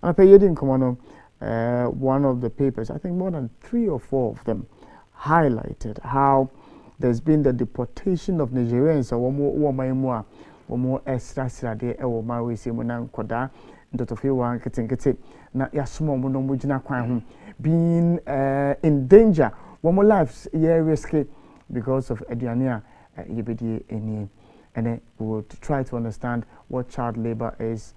I pay in Komono, one of the papers, I think more than 3 or 4 of them, highlighted how there's been the deportation of Nigerians, or more extra there, or my way, Simon Koda, Dr. Kitten, na Yasmo Monomujina Kwan, being in danger, one more lives, risky because of Ediania, Yebedi, and then we will try to understand what child labor is,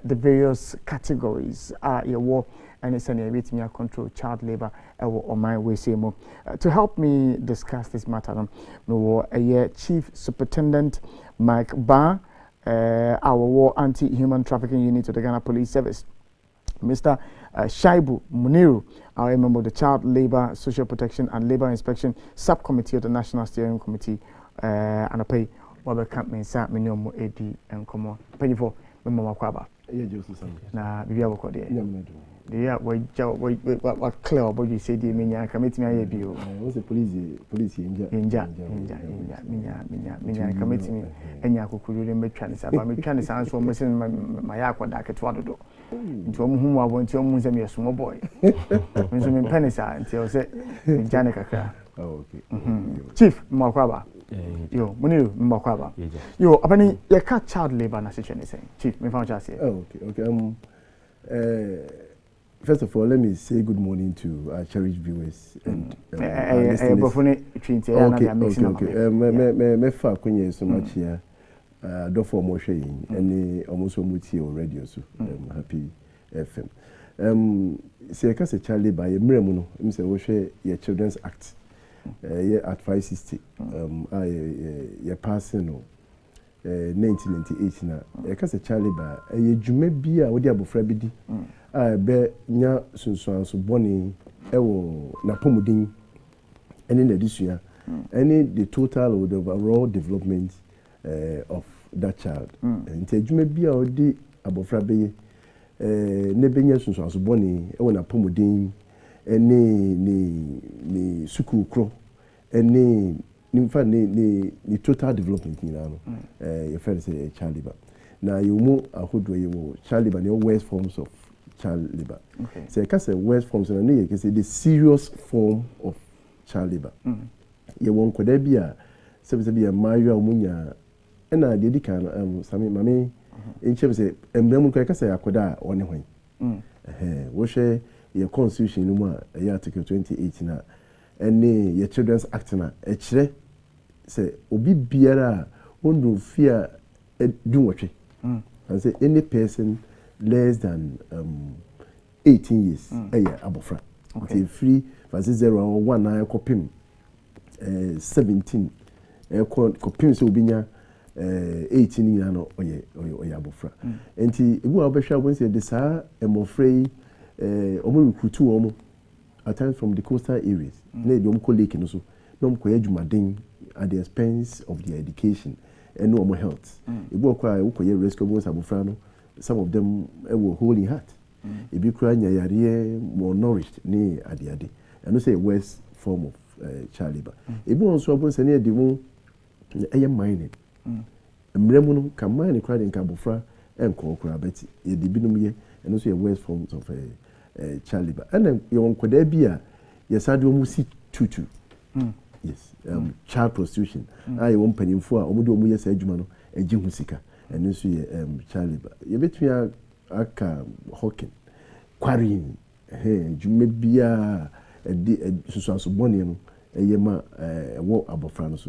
the various categories are your war, and it's an area control child labor or my way say more. To help me discuss this matter, Chief Superintendent Mike Barr, our war anti-human trafficking unit of the Ghana Police Service, Mr. Shaibu Muniru, our member of the Child Labor, Social Protection and Labor Inspection Subcommittee of the National Steering Committee, and I pay Baba Campman Sat Minimum AD and come on. Pay for Mama Kwaba. Na bibi aboko de ya what clear about you say the minya committee me aye bio what's the police inja minya committee me enya kokuru le metwa ne sa ba metwa ne sa so mo se ma ya akoda keto adodo nti o mu hu abo nti o mu se me small boy nso me pene sa nti o se inja ne kakra okay chief Makwaba yo Muniru Makwaba yo abani ye ka child labor na situation say chief me found chance okay first of all, let me say good morning to our cherished viewers and listeners. Me fa kwenye so much here. Do for more sharing and almost muti on radio so happy FM. Say ka se Charlie by mremu no, im say wo hwe your Children's Act. At 560 ye passing no 1998 na ye ka se Charlie ba ye dwuma bi a wo di abofra bi di be nya sunsuanso boni ewo na pomudin ene na disua ene the total of the overall development of that child nti adwuma bi a odi abofra be ne benya sunsuanso boni ewo na pomudin ene ni sukuu kro ene nimfa ni total development ni na no your friend say child labor na yomu ahodo yewo child labor the worst forms of child labor. Okay. So I can say worst forms and I can say the serious form of child labor. You won't could there be a be a Mario Munya and I did can Sammy Mammy in terms of emblem can say Akoda on the way. Wash your constitution article 28 na and your Children's Act na a say Obi Biara won't fear do what and say any person less than 18 years abofra okay free versus 0 or 1 na kopim 17 kopim so obinya 18 years no oye abofra enti egu abehwa won say this emofrey omo recruit omo at times from the coastal areas na dey omo lake no so no omo koye adwumaden at the expense of their education and no omo health egu okwa ukoye rescue omo abofra no some of them were holding heart. If you cry, you more nourished, ne adi. And say worst form of child labor. If you also want to say the moon, mining. Mremuno can mine cried in Cabofra and Kokra Betty, a dibinum and also a worst forms of child labor. And then you want could be a Yasadu Musi tutu. Yes, child prostitution. I won't penny for Omudo Muya Sajumano, a Jimusika. And also child labor. You bet me aka hawking, quarrying. Hey, you may be a so bonny a yema walk above France.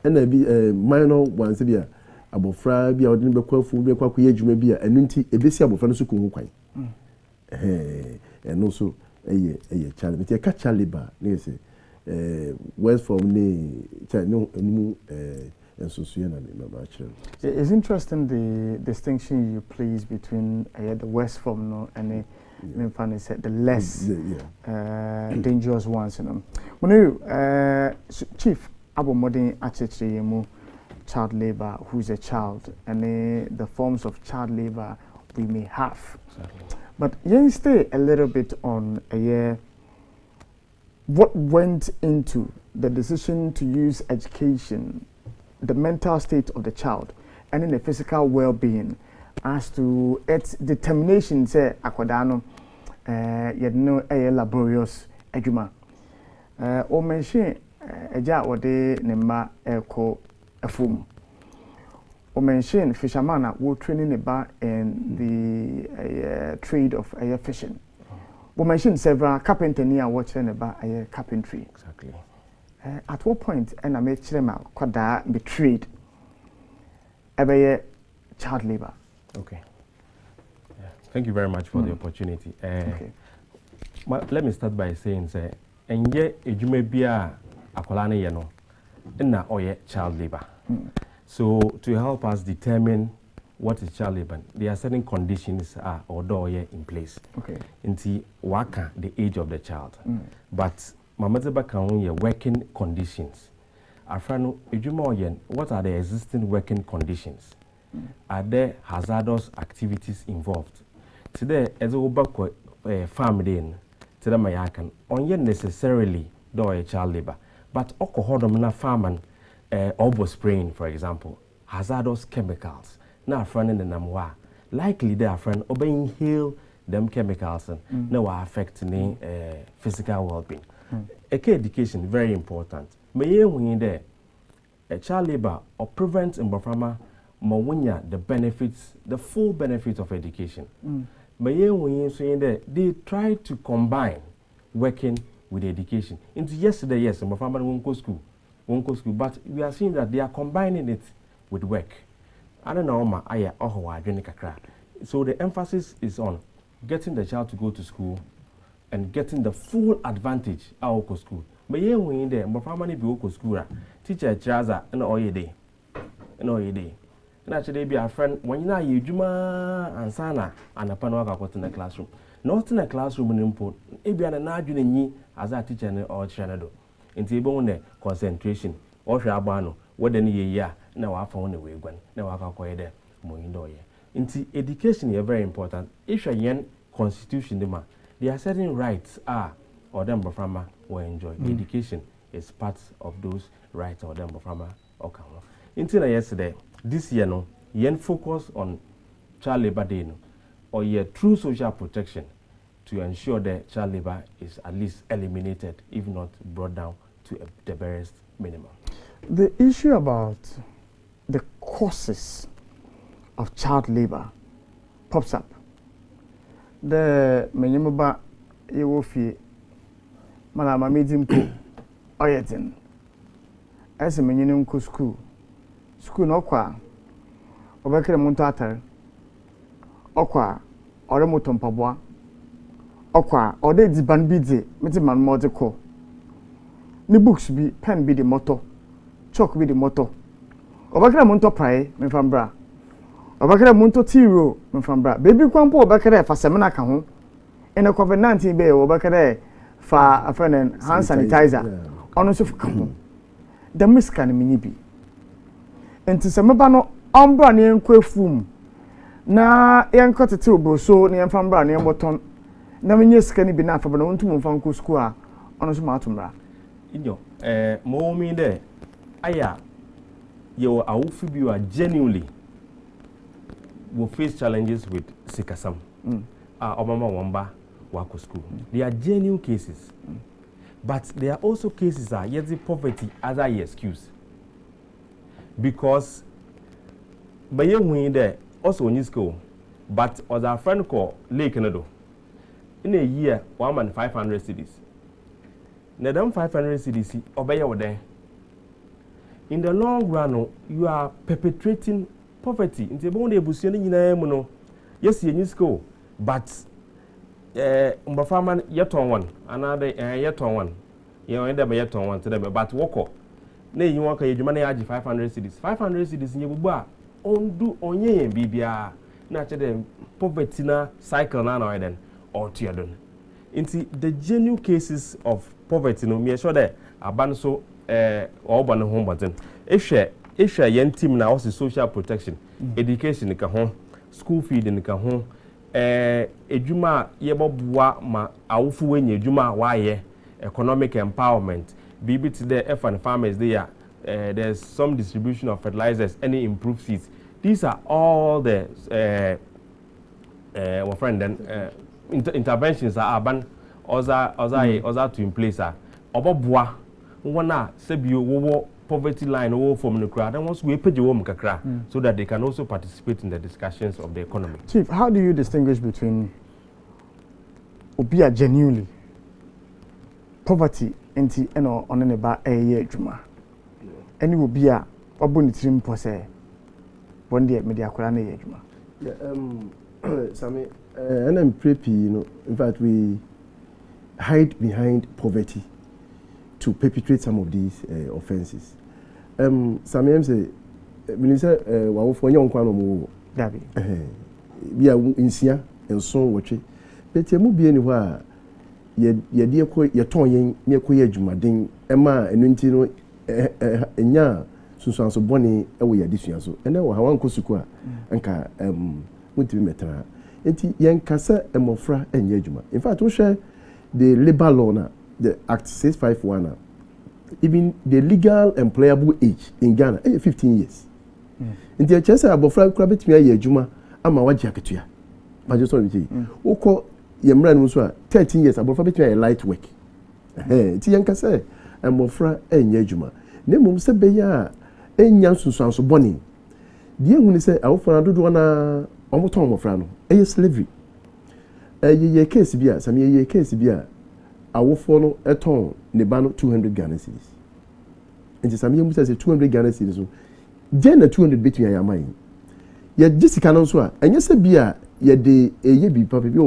And I be a minor once a year above Fry, be out in the quail food, be a quack, you may be a ninety a busy above France who quite. And also a child, but a catch child labor, they say, where's from no it's interesting the distinction you place between the West form and the less dangerous ones. Chief Abomodin Achecheyemu, child labor, who's a child, and the forms of child labor we may have. But you stay a little bit on what went into the decision to use education, the mental state of the child, and in the physical well-being as to its determination say akodano you know a laborious adwuma o mention eja wode ne ma eko afum o mention fisherman wo training ne ba in the trade of fishing. We mentioned several carpenter near watching about carpentry. Exactly. At what point, and I made them out, be trade, child labor. Okay. Yeah. Thank you very much for the opportunity. Okay. Let me start by saying, say, and yet, you may be a akolane yeno, and now child labor. So, to help us determine what is child labor, there are certain conditions or in place. Okay. Into waka the age of the child. But Mamateba can your working conditions. Afrano, what are the existing working conditions? Are there hazardous activities involved? Today, as we back farm then, today my yakan, on yet necessarily do a child labor, but alcohol na farm and obo spraying, for example, hazardous chemicals. Na friend in the namwa likely they are friend or inhale them chemicals and no affect any physical well-being. Education very important. May when there a child labor or prevent in Baframa Mawunya the benefits, the full benefits of education. May when saying that they try to combine working with education. Into yesterday, yes, in Baframa won't go school, but we are seeing that they are combining it with work. I don't know, so the emphasis is on getting the child to go to school and getting the full advantage out of school. But yeah, when in there, but how many people go to school? Teacher, chaza, and all your day, and all your day. And actually, be a friend when you know you Juma and Sana and a panoga got in the classroom. Not in a classroom in import. Maybe an anajuni as a teacher or channel. In the concentration or shabano, what then ye now I found a way when now I can call there more indoor. Into education is very important. If a young constitution demand, there are certain rights or them Baframa will enjoy. Education is part of those rights or them Baframa or come. Until yesterday, this year no, yen focus on child labor day no, or yeah true social protection to ensure that child labor is at least eliminated, if not brought down to the barest minimum. The issue about the causes of child labor pops up. The Menyamaba Ewofi Malama Medimpo Oyetin as a Menyamko school. School no kwa Obekere Muntatar Okwa Oremoton Pabwa Okwa Ode di Banbidi Mitiman Motiko. Ni books be pen be the motto, chalk be the motto. Obakere Munto Prai, Mfambra. Obakere Munto Tiro, Mfambra. Baby Kwampo Obakere for semina ka ho. In a COVID-19 be Obakere for a friend and hand sanitizer. Ono so ka ho. The miscan mini bi. Enti semeba no ombra ne enkwafum. Na yenkotete obroso ne mfambra ne mboton. Na menye skani bi na afaba na wontum mfanko school a ono so ma atumra. Inyo, mo mean there, aya, you are genuinely will face challenges with Sikasam. Obama Wamba, Wako School. They are genuine cases. But there are also cases that yet the poverty as I excuse. Because by you when there also in school, but as our friend called Lake Canado, in a year, 1,500 cities. Now, them 500 CDC obey over there. In the long run, you are perpetrating poverty. In the bone, you yes, you need school, but farmer yet on one, another yet on one. You end up yet on one to them, but walk. Nay, you want your money 500 cities. 500 cities in your bar. On do on ye, BBR. Naturally, poverty na cycle now then, or tiadon. Into the genuine cases of poverty, no, me sure that aban so urban home button. If share young team now also social protection, education nika home, school feeding nika home, ejuma yebobwa ma awufu wenye ejuma waye, economic empowerment. BB today F and farmers there, there's some distribution of fertilizers, any improved seeds. These are all the interventions are ban oza to in place oboboa wona sebio wo poverty line wo from the crowd and once we pay the home kakra so that they can also participate in the discussions of the economy. Chief, how do you distinguish between obia genuinely poverty enti eno onene ba eye adwuma eni obia oboni trim po se bonde media akora na ye adwuma? Sami, and I'm preppy, you know. In fact, we hide behind poverty to perpetrate some of these offenses. Sami, I'm say, Minister, wa for young kwano mo. Dabi. We are in Sia and so watch it. But you move anywhere. Ye dear ko ye ton yen near ko ye jumadin Emma and Nintino enya so so boni e we adisua so. And then wa wan kosukwa anka won't metra enti yen kasa emofra enye adwuma. In fact we share the labor law na the act 651 even the legal employable age in Ghana 15 years enti a chance abofra kura betimi aye adwuma ama waje aketua ba just so we ukọ yemra no so 13 years abofra betimi aye light work enti yen kasa emofra enye adwuma na mum se be ya enya sunsuanso boni die hu ni se awofra dodo na omoton mofra no eye slavery ye case bia sami ye case bia awofo no eton ne ba no 200 Ghana cedis enti sami mu say 200 Ghana cedis so je na 200 betu ya yaman ye jisika no so a enye se bia ye de eye bi papa bi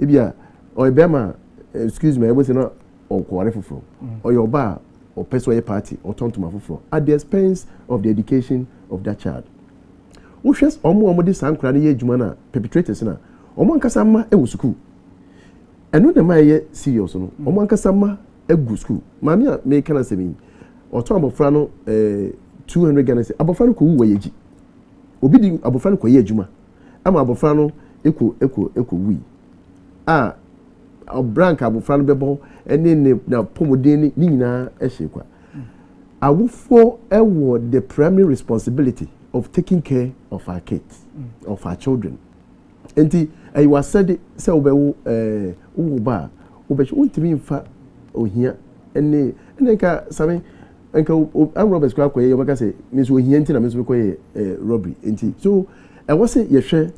e bia o e bema excuse me e bo se no o kware foforo o yo ba o person ye party o ton to ma foforo at the expense of the education of that child. Ushes omo de sankra ne ye adwuma na perpetrators na omo ankasa ma e wo school eno de ma ye serious no omo ankasa ma e gu school mami a me kana semi oto abofra no 200 Ghana cedis abofra no ko wu yeji obi di abofra no ko ye adwuma ama abofra no eko wi a obrank abofra no bebo ene ne na pomodin ni nyina e hyekwa awofo e wo the primary responsibility of taking care of our kids, of our children. Enti I was said say obewu uba obechi untimi mfa ohia ene ka sami enka am robbers kwa koye yobaka say meso ohia enti na meso koye robbery enti so I was say ye hwe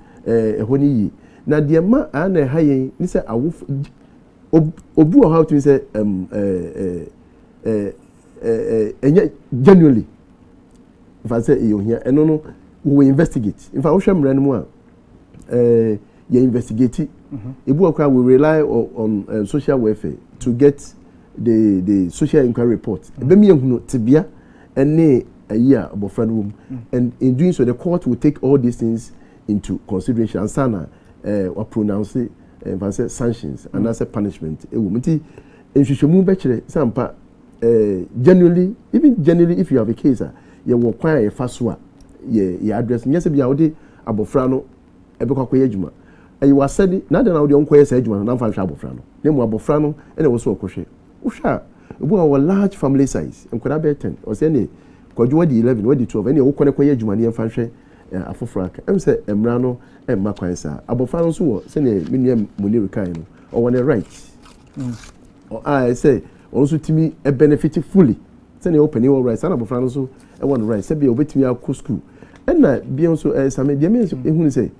ehoni yi na de ma ana ha yen ni say awof obu how to say genuinely if I say you here and no we investigate if I show me mu you investigate ebu akwa we rely on social welfare to get the social inquiry report ebe mi ehunu tibia ene ayi abofra no and in doing so the court will take all these things into consideration and sana or pronounce if I say sanctions and as a punishment e wo mti enhwehwemu be kire sampa generally if you have a case ye wo kwan ye faso a ye address nyese bia wo de abofra no ebekwa adwuma ayi wasadi na de na wo de onko ye sa adwuma na mfa hwa abofra no nemu abofra no ene wo so okohwe uhwa obu a large family size enkwara be 10 o se ne kwadwo wadi 11 wadi 12 ene wo kone kwa adwuma ne mfa hwe afofra ka em se emra no emma kwan sa abofra no so wo se ne menua moniri kan no o wone right I say also timi a benefit fully say open your rights and abofra no so e won right say be obetimi akọ school and na bi also some dey mean ehun say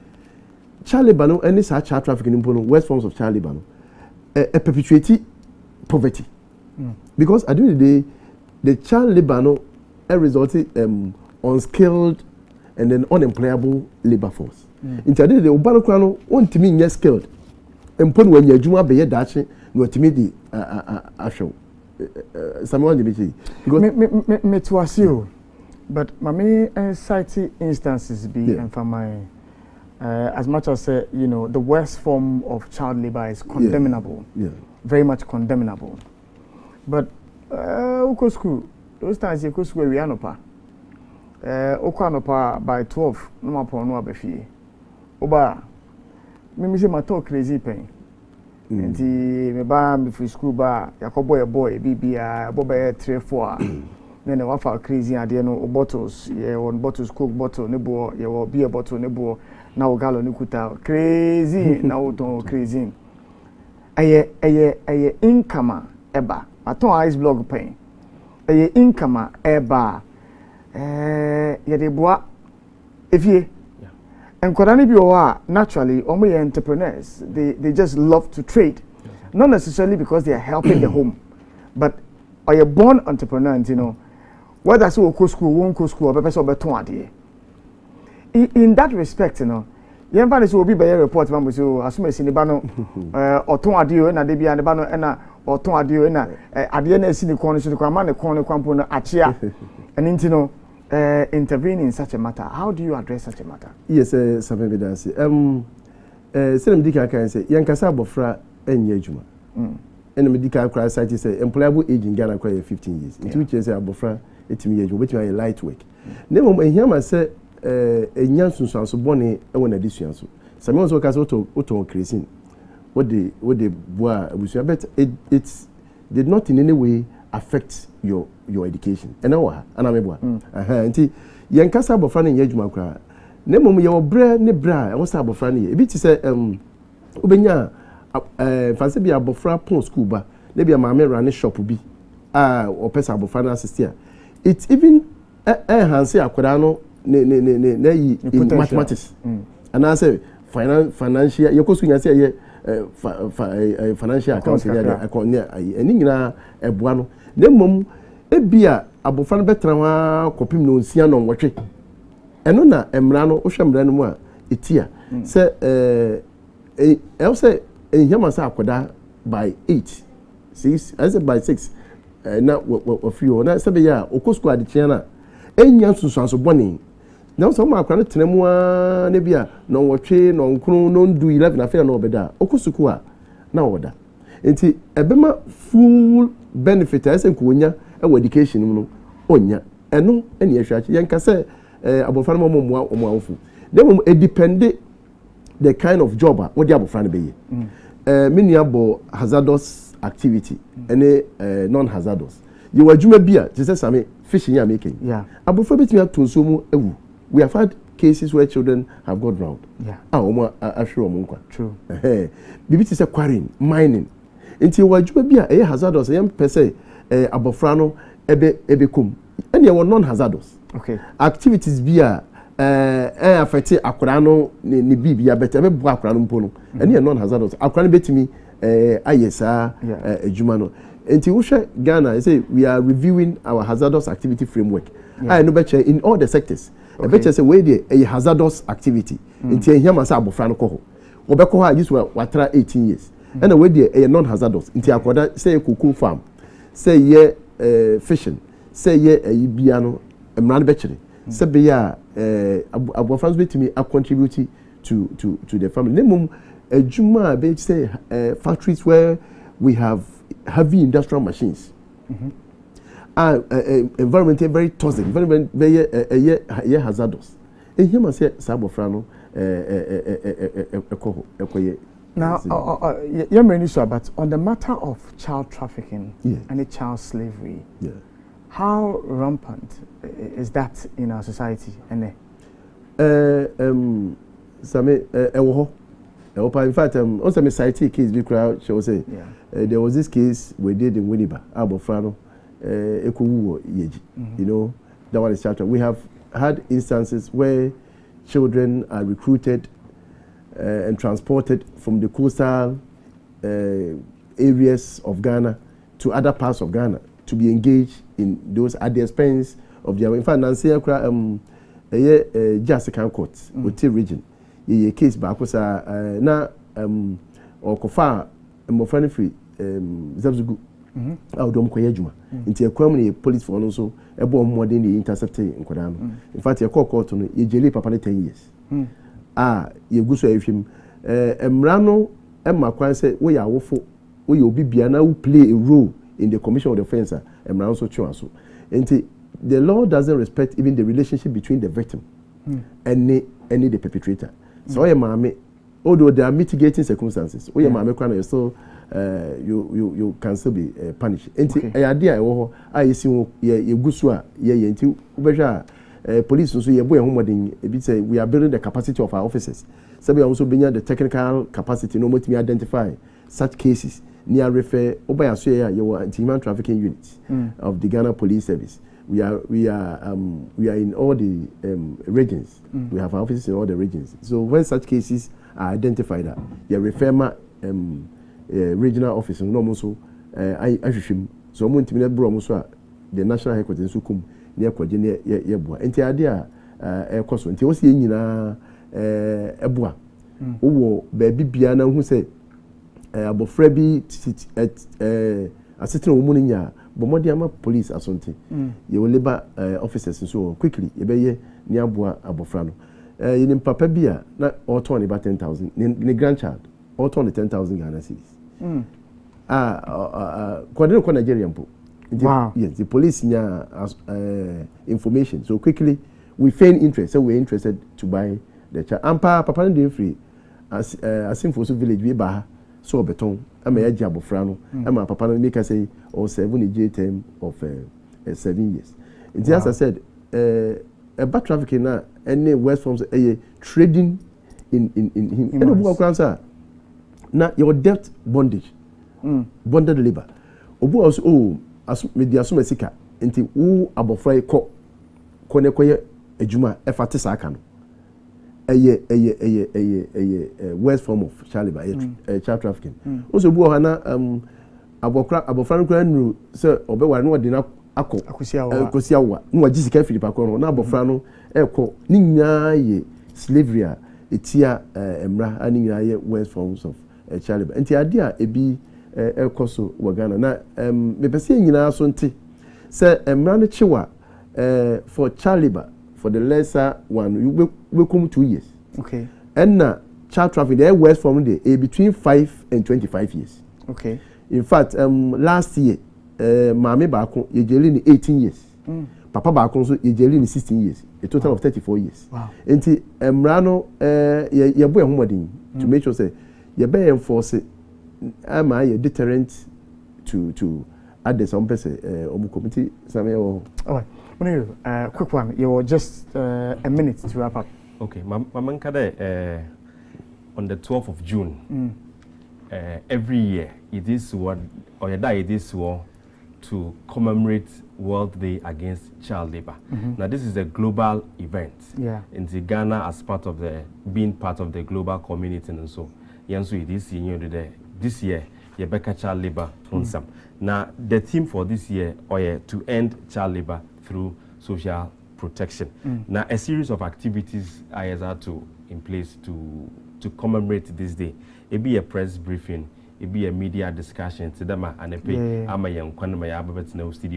child labor no any such child trafficking in worst forms of child labor no perpetuate poverty because at the end of the day the child labor no resulted unskilled and then unemployable labor force into the obano kwa no ontimi nya skilled empon when you adwuma be ye dache no otimi di ahwe someone dey be because me to assume but many cite instances be and for my as much as you know the worst form of child labor is condemnable very much condemnable but uko school those times you go school we anopa uko anopa by 12 no mapo no abefie oba me say my talk crazy pain nti me ba me free school ba yakobo boy bibia boba 3 4 then the wafa crazy ade no bottles on bottles coke bottle ne bo ye beer bottle ne bo na o gallon ne kuta crazy na o ton crazy eye income eba aton ice blog pen eye income eba ye de boa efie enkodane bi o a naturally omo ye entrepreneurs they just love to trade, not necessarily because they are helping the home, but are you born entrepreneurs, you know, whether so go school, won't go school, or person beton ade. In that respect, you know, you find this will be by a report, man, so as soon as in the bano, or ton ade, and they be and the bano, and or ton ade, and at the end, I see the corner, so the command, the corner, component, achia, and you know, intervene in such a matter. How do you address such a matter? Yes, Sabe Dancy. Selim Dika can say, Yankasa Bofra, and Yejuma. And the medical crisis site is employable age in Ghana quite 15 years. In 2 years, Abofra, 18 years, which are light work. Never mind, here I say, a young son, so bonny, I want addition. Some also has auto increasing. What they boy, but it did not in any way affect your education. And now, and I'm able. Until Yankasa Bofra and Yejuma. Never mind, your bread, ne bra, I was Abofra. A bit to say, Ubenya. Fancy be abofra pon school ba na be maame run shop bi o pesa abofra na assist here. It even enhance akwada no na yi in mathematics and I say financial yokosu nya say ye financial accounts there account eni nyina eboa no na mom e bia abofra no betra wa kopim no nsia no nwotwe eno na emra no wo hwe emra no mu a etia say I say in Yamasa Akoda by 8, 6, I said by 6. Now, what few, na sabe ya, Okosko Adichana, Enyansu Sanso Bonnie. Now, some are credit Nemua Nebia, no watche, no crew, no do 11 affair no beda, Okosukua, now order. Enti, Ebema full benefit, I say, Kunya, education, Onya, and no, any issue, Yanka say, Abofano Moa or Moafu. Then it depended the kind of job what the Abofano be. Many abo hazardous activity and non-hazardous. You were Juma beer, just as fishing you making. Yeah. Abofra between Tunsumu ewu. We have had cases where children have got drowned. Yeah. True. Bibi is a quarrying, mining. Until were Juma beer a hazardous, a young per se, Abofrano ebe kum. And you were non-hazardous. Okay. Activities beer. Affected akorano ni bibia better be bo akorano mpo no ene non-hazardous akorano betimi ayesa adwuma no enti wo hwe Ghana say we are reviewing our hazardous activity framework I no beche in all the sectors e beche say we dey a hazardous activity enti ehia ma say abofra no ko ho ha this watra 18 years and we dey a non-hazardous enti akoda say cocoa farm say ye fishing say ye bia no emra no bechere say ya abofra betimi a contribute to the family. Nemum ejuma be say factories where we have heavy industrial machines. Environment very toxic, very hazardous. E him say sabofra no now you're very sure, but on the matter of child trafficking and child slavery, how rampant is that in our society? In fact, also me cite case we crowd shall say there was this case we did in Winneba, Abofrano, yeji. You know, that one is chapter. We have had instances where children are recruited and transported from the coastal areas of Ghana to other parts of Ghana to be engaged in those at the expense of their. In fact, Nancy Jessica Court, Oti region. Ye case back was na or kofa mofani free Zabzugu. Dom Koyajuma. Into a community police for also a bomb more than the intercepted in Kodano. In fact, your court on ye jelly papa 10 years. Ye go so if him Emrano Emma Kwan said, we are woeful, we will be Biana who play a role in the commission of the offense, Emrano so chuaso. And the law doesn't respect even the relationship between the victim and the perpetrator. So I am although there are mitigating circumstances, we you still you can still be punished. And idea I see ye gusua ye into police so ye boy home say we are building the capacity of our officers. So we also bring the technical capacity no more to identify such cases near refer obaya so your anti-human trafficking units of the Ghana Police Service. We are in all the regions. We have offices in all the regions. So when such cases are identified, you refer my regional office no so I so mo ntimi na bro mo so the national headquarters so kum near kwaje ne ye boa enti ade a ekoso enti wo se nyina eboa wo ba bibia na hu se abofra bi asitene wo mu nya bo modi ama police asonte ye wo labor officers so quickly ye be ye ni aboa abofra no ye ni papa bi a na auto about 10,000 ni grandchild auto 10,000 Ghana cedis Kwadeno kwa Nigeria mpo. Wow. Yes, the police nya information. So quickly we feign interest. So we're interested to buy the child. Ampa papa no dey free as Asimfoso village we ba so beton. Ama ya ji abofra no. Ama papa no make us say or 7 age term of 7 years. And as I said, about trafficking na any west forms trading in him. Any book answer. Now your debt bondage, bonded labor. Obu also media assume sika. Enti u abofra ko ne koye ejuma efate saka no. Worst form of child labor, child trafficking. Also bu na abofra no kura nru se obeware no de na akosiawa no wagi sika filipa ko no na abofra no ekọ ni nyina ye slavery a etia emra ani nyina ye worst forms of child labor. Enti ade a ebi ekoso wa Ghana na me pese nyina so nti se emra no chiwa for child labor for the lesser one we come 2 years. Okay. And child trafficking the worst form there between 5 and 25 years. Okay. In fact last year mama baako ye jeli ni 18 years. Papa baako so ye jeli ni 16 years. A total of 34 years. Wow. Enti emra no ye boy homodin to make sure say ye be enforce am a deterrent to add some person omu committee same o. All right. Quick one. You were just a minute to wrap up. Okay, Mamankade, on the 12th of June, every year it is to commemorate World Day Against Child Labor. Now this is a global event. Yeah. In the Ghana as part of being part of the global community and so. This year, Yebeka child labor Now the theme for this year to end child labor through social protection. Now a series of activities are in place to commemorate this day. It be a press briefing, it be a media discussion. Studio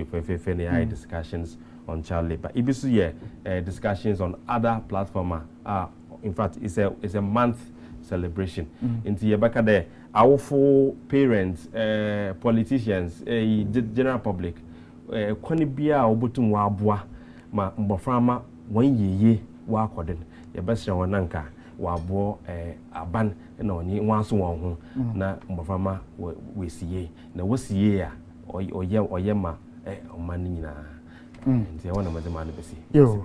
for discussions on child labor. It be discussions on other platforms. In fact, it's a month celebration. Into Yebaka there, our four parents, politicians, general public, Konibia obutum wabwa ma mboframa wanye wa koden yebesra wonanka wabo aban na onye wanso won ho na mboframa wesiye na wosiye a oye ma omani nyina nti wona madema na besi yo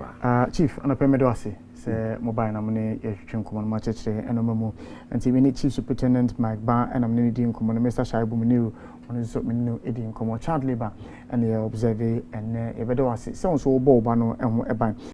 chief anapemedo ase se mobile na mune yehwetwe nkomo ma chechire enomamu nti we ni chief superintendent Mike Ba and amne di nkomo no Mr. Shaibu Muniru on so menu edi nkomo child labor and observe and ebedo ase se on so bo ba no eho eban